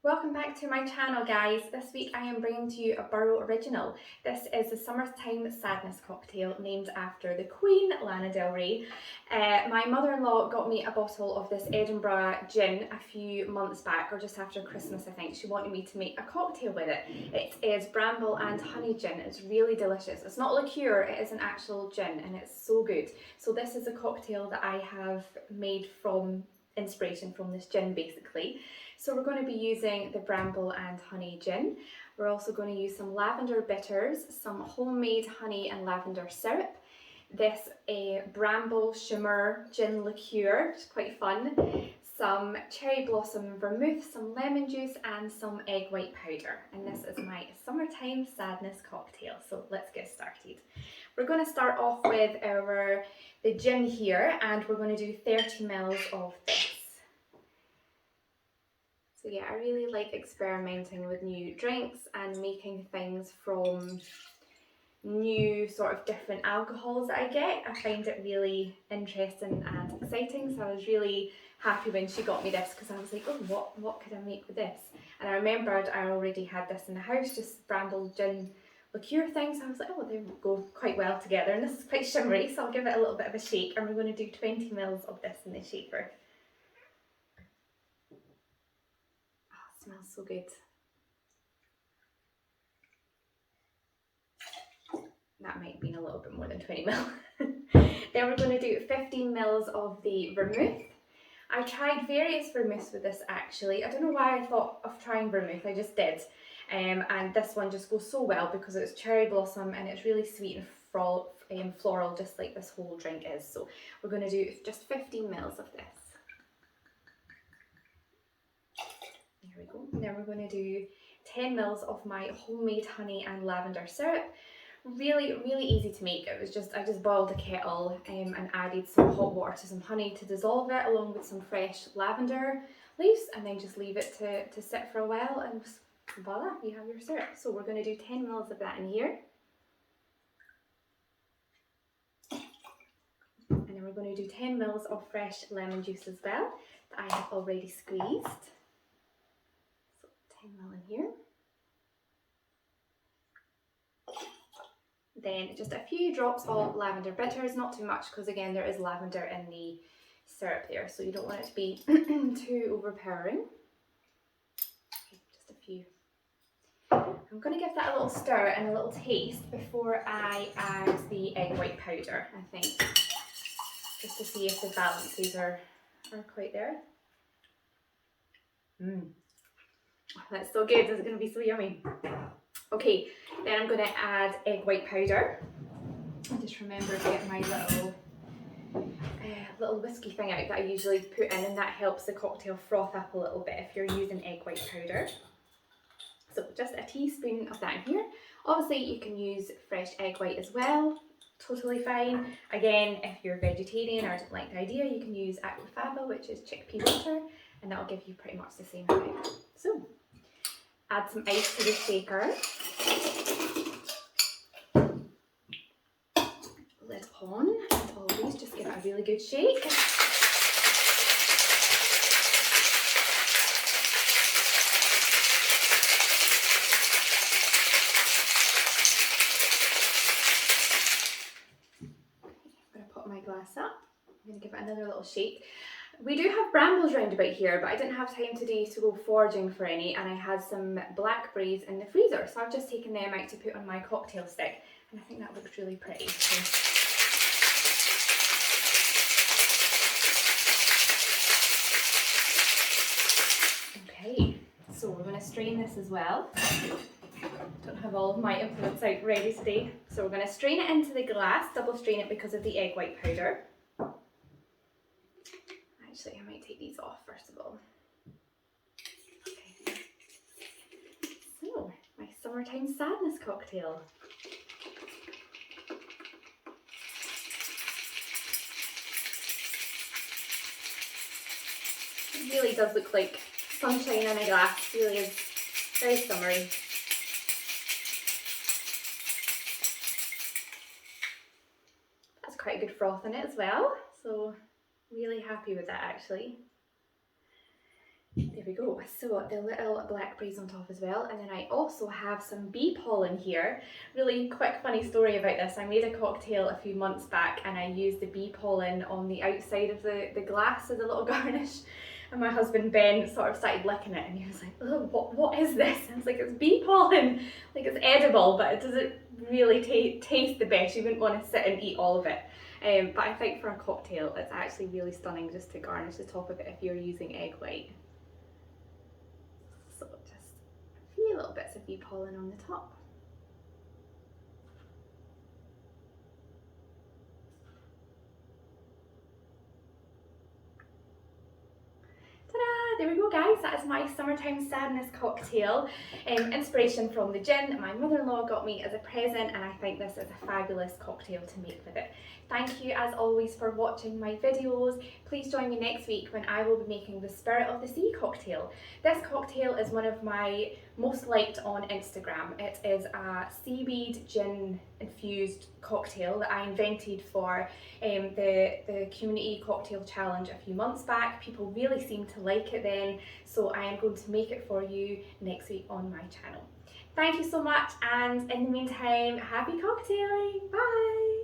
Welcome back to my channel, guys. This week I am bringing to you a Burrow original. This is the Summertime Sadness cocktail named after the Queen, Lana Del Rey. My mother-in-law got me a bottle of this Edinburgh gin a few months back, or just after Christmas I think. She wanted me to make a cocktail with it. It is Bramble and Honey gin. It's really delicious. It's not liqueur, it is an actual gin and it's so good. So this is a cocktail that I have made from inspiration from this gin basically. So we're going to be using the Bramble and Honey gin. We're also going to use some lavender bitters, some homemade honey and lavender syrup, this bramble shimmer gin liqueur, which is quite fun, some cherry blossom vermouth, some lemon juice and some egg white powder. And this is my summertime sadness cocktail. So let's get started. We're going to start off with the gin here, and we're going to do 30 ml of this. So yeah, I really like experimenting with new drinks and making things from new sort of different alcohols that I get. I find it really interesting and exciting, so I was really happy when she got me this because I was like, oh, what could I make with this? And I remembered I already had this in the house, just bramble gin liqueur thing, so I was like, oh, they go quite well together, and this is quite shimmery, so I'll give it a little bit of a shake, and we're going to do 20 ml of this in the shaker. Smells so good. That might have been a little bit more than 20 ml. Then we're going to do 15 ml of the vermouth. I tried various vermouths with this actually. I don't know why I thought of trying vermouth, I just did. And this one just goes so well because it's cherry blossom and it's really sweet and floral, just like this whole drink is. So we're going to do just 15 ml of this. There we go. And then we're going to do 10 ml of my homemade honey and lavender syrup. Really easy to make. It was I just boiled a kettle and added some hot water to some honey to dissolve it, along with some fresh lavender leaves, and then just leave it to sit for a while, and voila, you have your syrup. So we're going to do 10 ml of that in here. And then we're going to do 10 ml of fresh lemon juice as well that I have already squeezed. So 10 ml in here. Then just a few drops of lavender bitters, not too much because again there is lavender in the syrup there, so you don't want it to be too overpowering. Okay, just a few. I'm going to give that a little stir and a little taste before I add the egg white powder, I think, just to see if the balances are quite there. Oh, that's so good, it's going to be so yummy. Okay, then I'm going to add egg white powder. I just remember to get my little whiskey thing out that I usually put in, and that helps the cocktail froth up a little bit if you're using egg white powder. So just a teaspoon of that in here. Obviously you can use fresh egg white as well, totally fine. Again, if you're vegetarian or don't like the idea, you can use aquafaba, which is chickpea water, and that'll give you pretty much the same effect. So add some ice to the shaker. Lid on, and always just give it a really good shake. I'm going to put my glass up. I'm going to give it another little shake. We do have brambles round about here, but I didn't have time today to go foraging for any, and I had some blackberries in the freezer, so I've just taken them out to put on my cocktail stick, and I think that looks really pretty. So okay, so we're going to strain this as well. Don't have all of my implements out ready today. So we're going to strain it into the glass, double strain it because of the egg white powder. Actually, I might take these off first of all. Okay. So, my summertime sadness cocktail. It really does look like sunshine in a glass. It really is very summery. That's quite a good froth in it as well, so really happy with that actually. There we go. So the little blackberries on top as well, and then I also have some bee pollen here. Really quick funny story about this. I made a cocktail a few months back and I used the bee pollen on the outside of the glass as a little garnish. And my husband Ben sort of started licking it and he was like, oh, what is this? And I was like, it's bee pollen. Like, it's edible, but it doesn't really taste the best. You wouldn't want to sit and eat all of it. But I think for a cocktail, it's actually really stunning just to garnish the top of it if you're using egg white. So just a few little bits of bee pollen on the top. There we go, guys. That is my summertime sadness cocktail. Inspiration from the gin that my mother-in-law got me as a present, and I think this is a fabulous cocktail to make with it. Thank you as always for watching my videos. Please join me next week when I will be making the Spirit of the Sea cocktail. This cocktail is one of my most liked on Instagram. It is a seaweed gin infused cocktail that I invented for the community cocktail challenge a few months back. People really seemed to like it then, so I am going to make it for you next week on my channel. Thank you so much, and in the meantime, happy cocktailing. Bye!